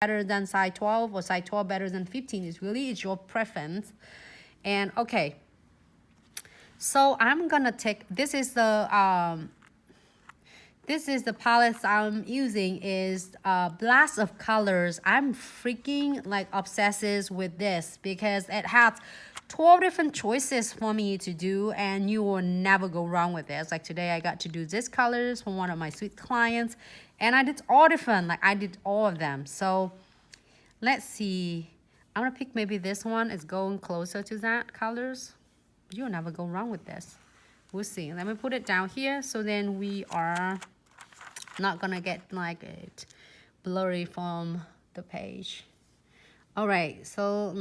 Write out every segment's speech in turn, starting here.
better than size 12 or size 12 better than 15. It's your preference. And okay, so I'm gonna take, this is the palette I'm using is Blast of Colors. I'm freaking like obsessed with this because it has 12 different choices for me to do, and you will never go wrong with this. Like today I got to do this colors for one of my sweet clients, and I did all different, like I did all of them. So let's see, I'm gonna pick maybe this one is going closer to that colors. You'll never go wrong with this. We'll see. Let me put it down here so then we are not gonna get like it blurry from the page. All right, so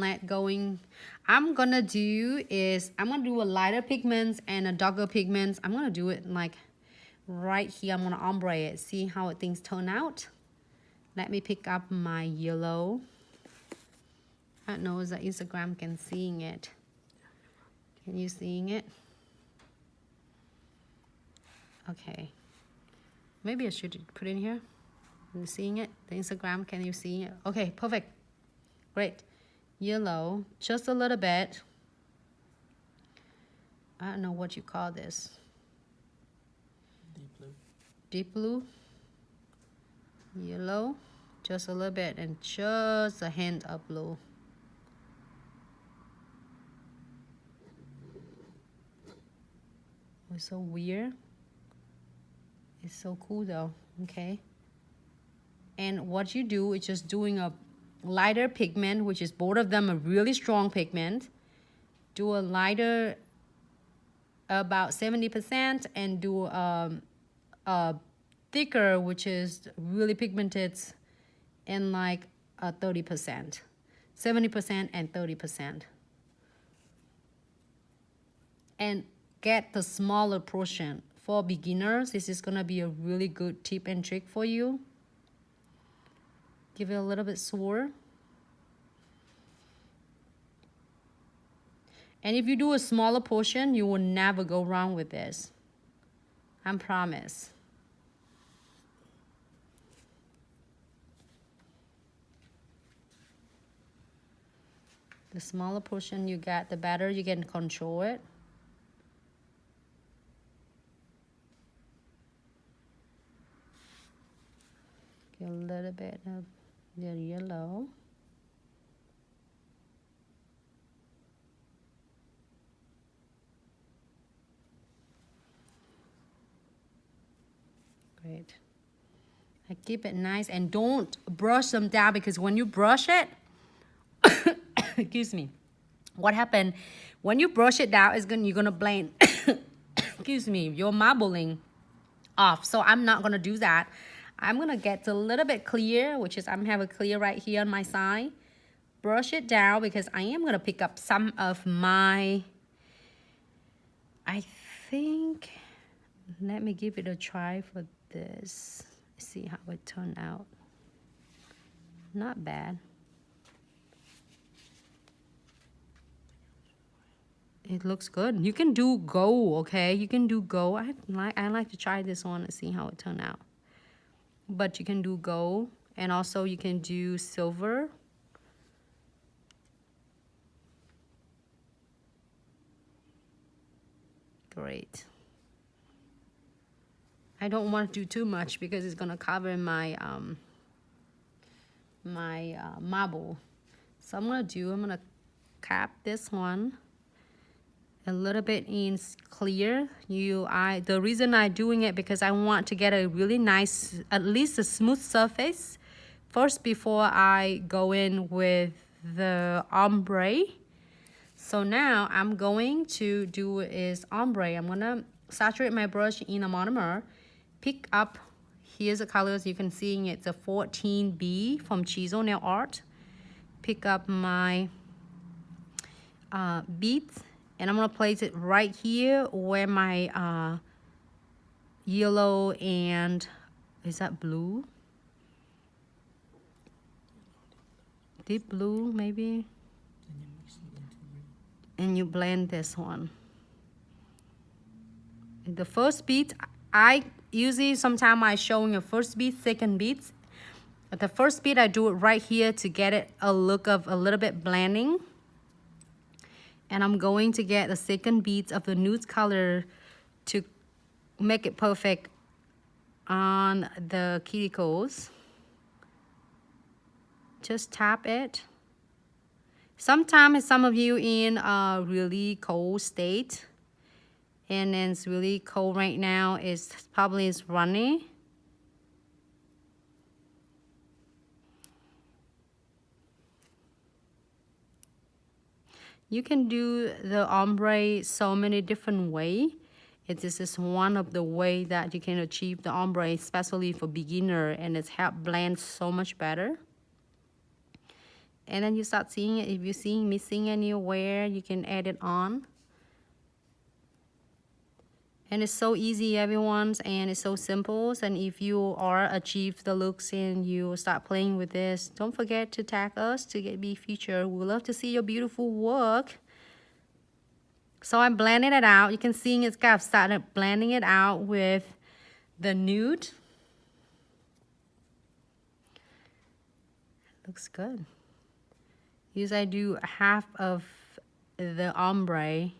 I'm gonna do a lighter pigments and a darker pigments. I'm gonna do it like right here. I'm gonna ombre it, see how things turn out. Let me pick up my yellow. I don't know if the Instagram can seeing it. Can you seeing it? Okay. Maybe I should put in here. Are you seeing it? The Instagram, can you see it? Okay, perfect. Great. Yellow, just a little bit. I don't know what you call this. Deep blue. Deep blue. Yellow, just a little bit, and just a hint of blue. It's so weird. It's so cool though, okay? And what you do is just doing a lighter pigment, which is both of them a really strong pigment. Do a lighter about 70% and do a thicker, which is really pigmented, in like a 30%. 70% and 30%. And get the smaller portion. For beginners, this is gonna be a really good tip and trick for you. Give it a little bit Soar. And if you do a smaller portion, you will never go wrong with this. I promise. The smaller portion you get, the better you can control it. Get a little bit of the yellow. Great. I keep it nice and don't brush them down, because when you brush it, excuse me, what happened when you brush it down is you're gonna blend excuse me, your marbling off. So I'm not gonna do that. I'm gonna get a little bit clear, which is I'm have a clear right here on my side. Brush it down because I am gonna pick up some of my, I think, let me give it a try for this. See how it turned out. Not bad. It looks good. You can do gold, okay? You can do gold. I like to try this one and see how it turned out. But you can do gold, and also you can do silver. Great. I don't want to do too much because it's gonna cover my marble. So I'm gonna cap this one a little bit in clear. The reason I'm doing it because I want to get a really nice, at least a smooth surface first before I go in with the ombre. So now I'm going to do is ombre. I'm gonna saturate my brush in a monomer, pick up, here's the colors you can see, it's a 14B from Chisel Nail Art. Pick up my beads, and I'm gonna place it right here where my yellow and, is that blue? Deep blue maybe? And you blend this one. The first bead, I usually sometimes I showing a first bead, second beads, At the first beat, I do it right here to get it a look of a little bit blending. And I'm going to get the second beat of the nude color to make it perfect on the cuticles. Just tap it. Sometimes some of you in a really cold state, and then it's really cold right now, it's probably is runny. You can do the ombre so many different ways. This is one of the way that you can achieve the ombre, especially for beginner, and it's help blend so much better. And then you start seeing it. If you're seeing missing anywhere, you can add it on. And it's so easy, everyone, and it's so simple. And if you are achieve the looks and you start playing with this, don't forget to tag us to be featured. We love to see your beautiful work. So I'm blending it out. You can see it's got started blending it out with the nude. Looks good. Usually I do half of the ombre.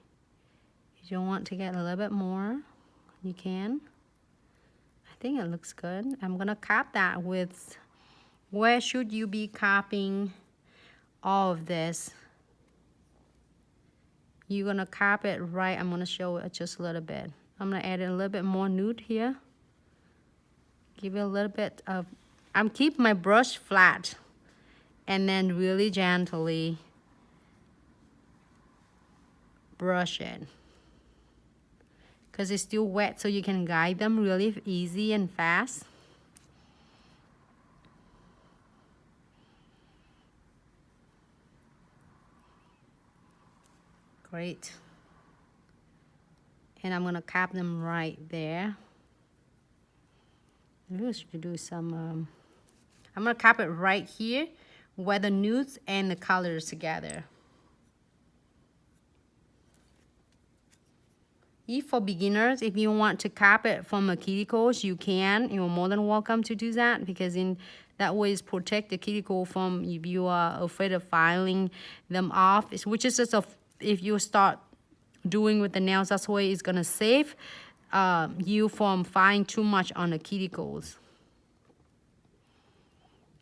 If you want to get a little bit more, you can. I think it looks good. I'm gonna cap that with, where should you be capping all of this? You're gonna cap it right. I'm gonna show it just a little bit. I'm gonna add a little bit more nude here. Give it a little bit of, I'm keep my brush flat and then really gently brush it. Because it's still wet, so you can guide them really easy and fast. Great. And I'm gonna cap them right there. Maybe I should do some, I'm gonna cap it right here where the nudes and the colors together. If for beginners, if you want to cap it from the cuticles, you can. You're more than welcome to do that, because in that way is protect the cuticle from, if you are afraid of filing them off, which is just if you start doing with the nails, that's why it's gonna save you from filing too much on the cuticles.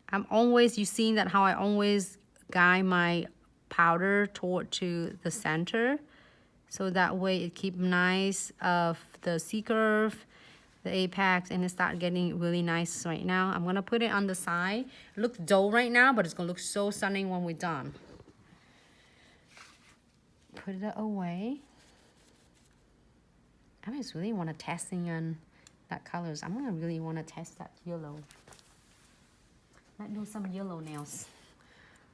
I'm always, you seen that how I always guide my powder toward to the center. So that way it keep nice of the C-curve, the apex, and it start getting really nice right now. I'm gonna put it on the side. It looks dull right now, but it's gonna look so stunning when we're done. Put it away. I just really want to testing on that colors. I'm gonna really want to test that yellow. Let's do some yellow nails.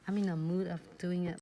I'm in the mood of doing it.